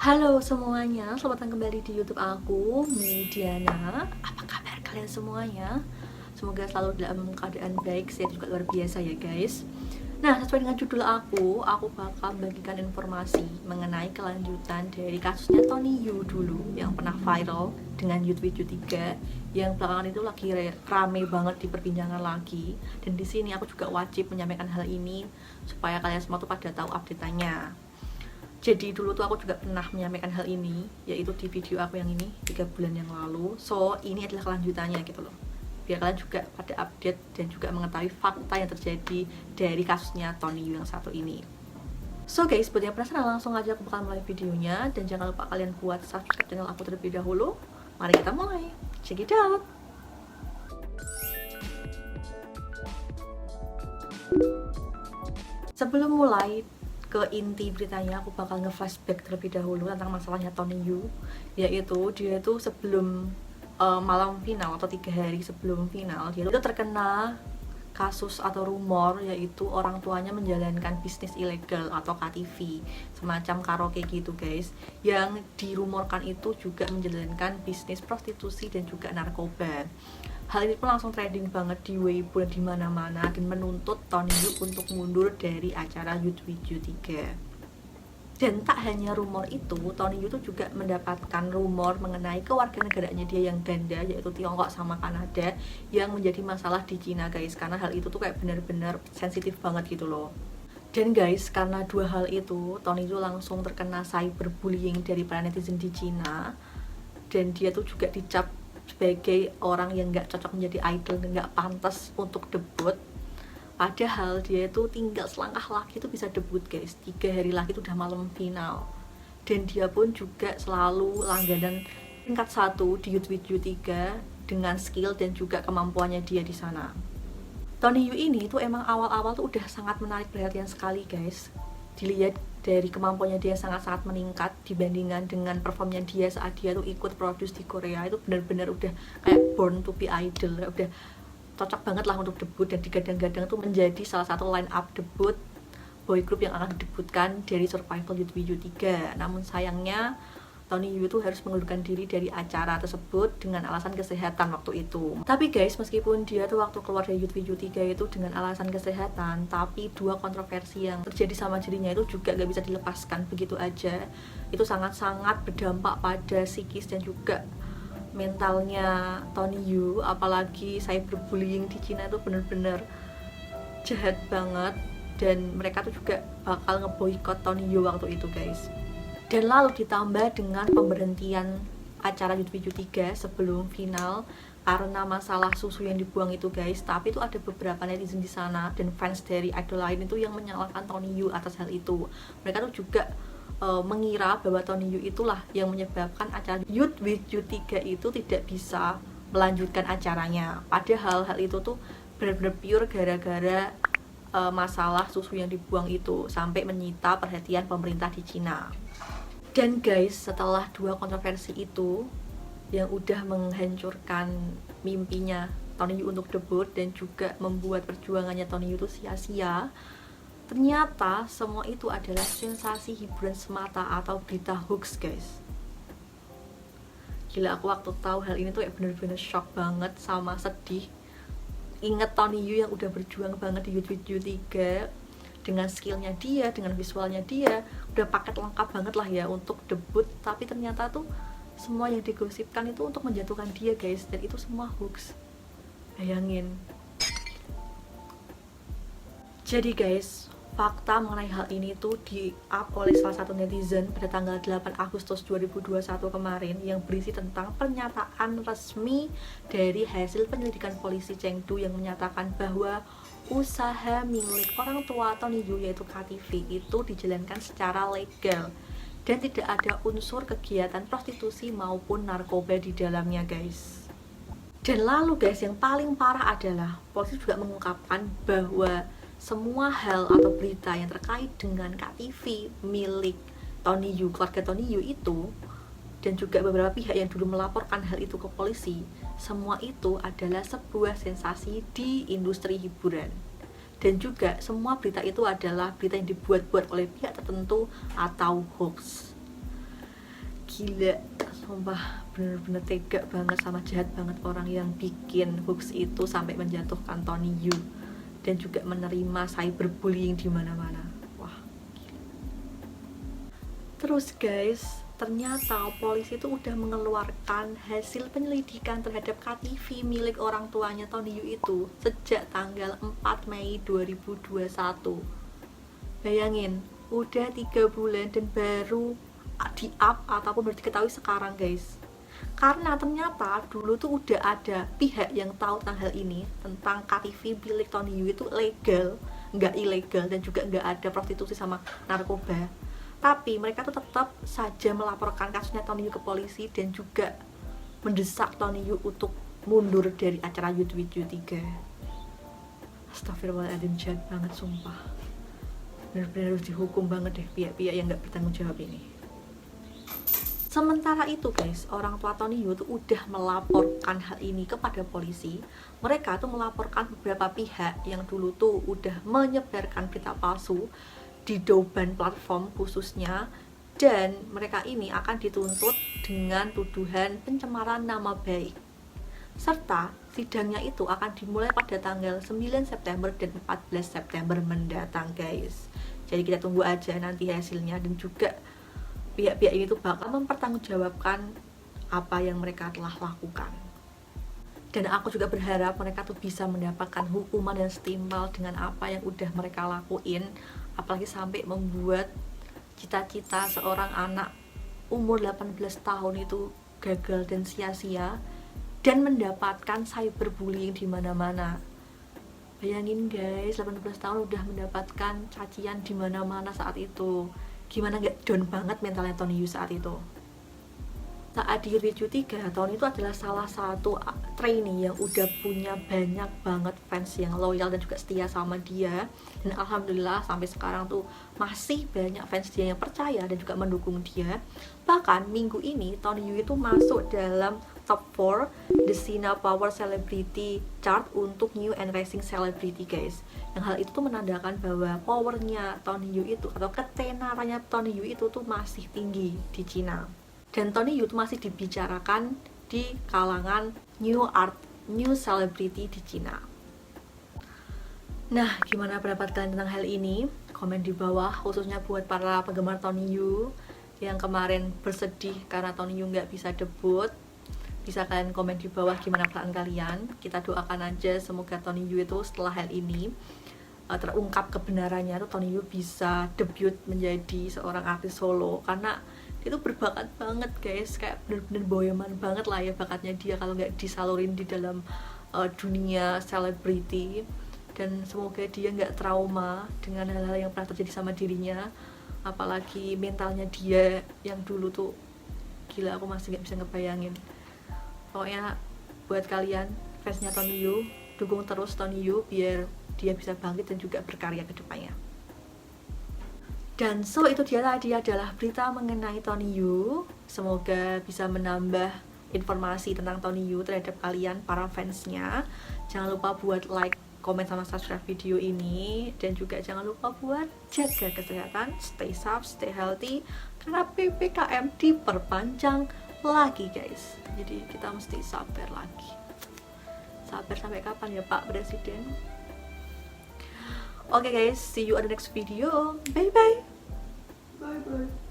Halo semuanya, selamat datang kembali di YouTube aku, Mediana. Apa kabar kalian semuanya? Semoga selalu dalam keadaan baik, sehat juga luar biasa ya guys. Nah, sesuai dengan judul aku bakal membagikan informasi mengenai kelanjutan dari kasusnya Tony Yu dulu yang pernah viral dengan YouTube 3 yang belakangan itu lagi rame banget diperbincangan lagi. Dan di sini aku juga wajib menyampaikan hal ini supaya kalian semua tuh pada tahu update-nya. Jadi dulu tuh aku juga pernah menyampaikan hal ini, yaitu di video aku yang ini 3 bulan yang lalu. So ini adalah kelanjutannya gitu loh, biar kalian juga pada update dan juga mengetahui fakta yang terjadi dari kasusnya Tony Yu yang satu ini. So guys, buat yang penasaran langsung aja aku bakal mulai videonya. Dan jangan lupa kalian buat subscribe channel aku terlebih dahulu. Mari kita mulai, check it out. Sebelum mulai ke inti beritanya, aku bakal nge-flashback terlebih dahulu tentang masalahnya Tony Yu. Yaitu dia itu sebelum malam final atau 3 hari sebelum final, dia itu terkena kasus atau rumor, yaitu orang tuanya menjalankan bisnis ilegal atau KTV, semacam karaoke gitu guys, yang dirumorkan itu juga menjalankan bisnis prostitusi dan juga narkoba. Hal ini pun langsung trending banget di Weibo dan di mana-mana dan menuntut Tony Yu untuk mundur dari acara YouTube 3. Dan tak hanya rumor itu, Tony Yu tuh juga mendapatkan rumor mengenai kewarganegaraannya dia yang ganda, yaitu Tiongkok sama Kanada, yang menjadi masalah di Cina guys, karena hal itu tuh kayak bener-bener sensitif banget gitu loh. Dan guys, karena dua hal itu, Tony Yu langsung terkena cyberbullying dari para netizen di Cina. Dan dia tuh juga dicap sebagai orang yang gak cocok menjadi idol, gak pantas untuk debut. Padahal dia itu tinggal selangkah lagi itu bisa debut guys, 3 hari lagi itu udah malam final. Dan dia pun juga selalu langganan tingkat 1 di YouTube 3 dengan skill dan juga kemampuannya dia di sana. Tony Yu ini tuh emang awal-awal tuh udah sangat menarik perhatian sekali guys. Dilihat dari kemampuannya dia sangat-sangat meningkat dibandingkan dengan performnya dia saat dia tuh ikut produce di Korea. Itu benar-benar udah kayak born to be idol, udah cocok banget lah untuk debut dan digadang-gadang tuh menjadi salah satu line up debut boy group yang akan didebutkan dari Survival YouTube 3. Namun sayangnya Tony Yu tuh harus mengundurkan diri dari acara tersebut dengan alasan kesehatan waktu itu. Tapi guys, meskipun dia tuh waktu keluar dari YouTube 3 itu dengan alasan kesehatan, tapi dua kontroversi yang terjadi sama dirinya itu juga gak bisa dilepaskan begitu aja. Itu sangat-sangat berdampak pada psikis dan juga mentalnya Tony Yu. Apalagi cyberbullying di Cina itu bener-bener jahat banget, dan mereka tuh juga bakal ngeboikot Tony Yu waktu itu guys. Dan lalu ditambah dengan pemberhentian acara YouTube 3 sebelum final karena masalah susu yang dibuang itu guys. Tapi itu ada beberapa netizen di sana dan fans dari idol lain itu yang menyalahkan Tony Yu atas hal itu. Mereka tuh juga mengira bahwa Tony Yu itulah yang menyebabkan acara YouTube 3 itu tidak bisa melanjutkan acaranya. Padahal hal itu tuh benar-benar pure gara-gara masalah susu yang dibuang itu sampai menyita perhatian pemerintah di Cina. Dan guys, setelah dua kontroversi itu yang udah menghancurkan mimpinya Tony Yu untuk debut dan juga membuat perjuangannya Tony Yu itu sia-sia, ternyata semua itu adalah sensasi hiburan semata atau berita hoax guys. Gila, aku waktu tahu hal ini tuh kayak bener-bener shock banget sama sedih. Ingat Tony Yu yang udah berjuang banget di YouTube 3 dengan skillnya dia, dengan visualnya dia, udah paket lengkap banget lah ya untuk debut. Tapi ternyata tuh semua yang digosipkan itu untuk menjatuhkan dia guys, dan itu semua hoax. Bayangin. Jadi guys, fakta mengenai hal ini tuh di-up oleh salah satu netizen pada tanggal 8 Agustus 2021 kemarin, yang berisi tentang pernyataan resmi dari hasil penyelidikan polisi Chengdu yang menyatakan bahwa usaha milik orang tua Tony Yu yaitu KTV itu dijalankan secara legal dan tidak ada unsur kegiatan prostitusi maupun narkoba di dalamnya guys. Dan lalu guys, yang paling parah adalah polisi juga mengungkapkan bahwa semua hal atau berita yang terkait dengan KTV milik Tony Yu, keluarga Tony Yu itu, dan juga beberapa pihak yang dulu melaporkan hal itu ke polisi, semua itu adalah sebuah sensasi di industri hiburan. Dan juga semua berita itu adalah berita yang dibuat-buat oleh pihak tertentu atau hoax. gila, sumpah bener-bener tega banget sama jahat banget orang yang bikin hoax itu sampai menjatuhkan Tony Yu dan juga menerima cyberbullying di mana-mana. Wah, gila. Terus guys, ternyata polisi itu udah mengeluarkan hasil penyelidikan terhadap KTV milik orang tuanya Tony Yu itu sejak tanggal 4 Mei 2021. Bayangin, udah 3 bulan dan baru di up ataupun baru diketahui sekarang guys. Karena ternyata dulu tuh udah ada pihak yang tahu tentang hal ini, tentang KTV milik Tony Yu itu legal, nggak ilegal, dan juga nggak ada prostitusi sama narkoba. Tapi mereka tuh tetap saja melaporkan kasusnya Tony Yu ke polisi dan juga mendesak Tony Yu untuk mundur dari acara Youth with You 3. Astagfirullahaladzim, jahat banget sumpah. Benar-benar harus dihukum banget deh pihak-pihak yang nggak bertanggung jawab ini. Sementara itu guys, orang tua Tony Yu tuh udah melaporkan hal ini kepada polisi. Mereka tuh melaporkan beberapa pihak yang dulu tuh udah menyebarkan berita palsu di Douban platform khususnya, dan mereka ini akan dituntut dengan tuduhan pencemaran nama baik. Serta sidangnya itu akan dimulai pada tanggal 9 September dan 14 September mendatang guys. Jadi kita tunggu aja nanti hasilnya, dan juga pihak-pihak ini tuh bakal mempertanggungjawabkan apa yang mereka telah lakukan. Dan aku juga berharap mereka tuh bisa mendapatkan hukuman dan setimpal dengan apa yang udah mereka lakuin, apalagi sampai membuat cita-cita seorang anak umur 18 tahun itu gagal dan sia-sia dan mendapatkan cyberbullying di mana-mana. Bayangin guys, 18 tahun udah mendapatkan cacian di mana-mana saat itu. Gimana nggak down banget mentalnya Tony Yu saat itu. Saat di Youth 3, Tony itu adalah salah satu trainee yang udah punya banyak banget fans yang loyal dan juga setia sama dia. Dan alhamdulillah sampai sekarang tuh masih banyak fans dia yang percaya dan juga mendukung dia. Bahkan minggu ini Tony Yu itu masuk dalam top 4 The Sina Power Celebrity Chart untuk New and Rising Celebrity guys. Yang hal itu tuh menandakan bahwa powernya Tony Yu itu atau ketenarannya Tony Yu itu tuh masih tinggi di Cina. Dan Tony Yu tuh masih dibicarakan di kalangan new celebrity di Cina. Nah, gimana pendapat kalian tentang hal ini? Komen di bawah, khususnya buat para penggemar Tony Yu yang kemarin bersedih karena Tony Yu nggak bisa debut. Bisa kalian komen di bawah gimana perasaan kalian. Kita doakan aja semoga Tony Yu itu setelah hal ini terungkap kebenarannya tuh Tony Yu bisa debut menjadi seorang artis solo, karena itu berbakat banget guys, kayak bener-bener boyaman banget lah ya bakatnya dia kalau nggak disalurin di dalam dunia selebriti. Dan semoga dia nggak trauma dengan hal-hal yang pernah terjadi sama dirinya, apalagi mentalnya dia yang dulu tuh gila, aku masih nggak bisa ngebayangin. Pokoknya buat kalian fansnya Tony Yu, dukung terus Tony Yu biar dia bisa bangkit dan juga berkarya ke depannya. Dan so itu dia tadi adalah berita mengenai Tony Yu. Semoga bisa menambah informasi tentang Tony Yu terhadap kalian para fansnya. Jangan lupa buat like, komen, sama subscribe video ini. Dan juga jangan lupa buat jaga kesehatan, stay safe, stay healthy, karena PPKM diperpanjang lagi guys. Jadi kita mesti sabar lagi. Sabar sampai kapan ya Pak Presiden? Oke guys, see you on the next video. Bye bye. Bye bye.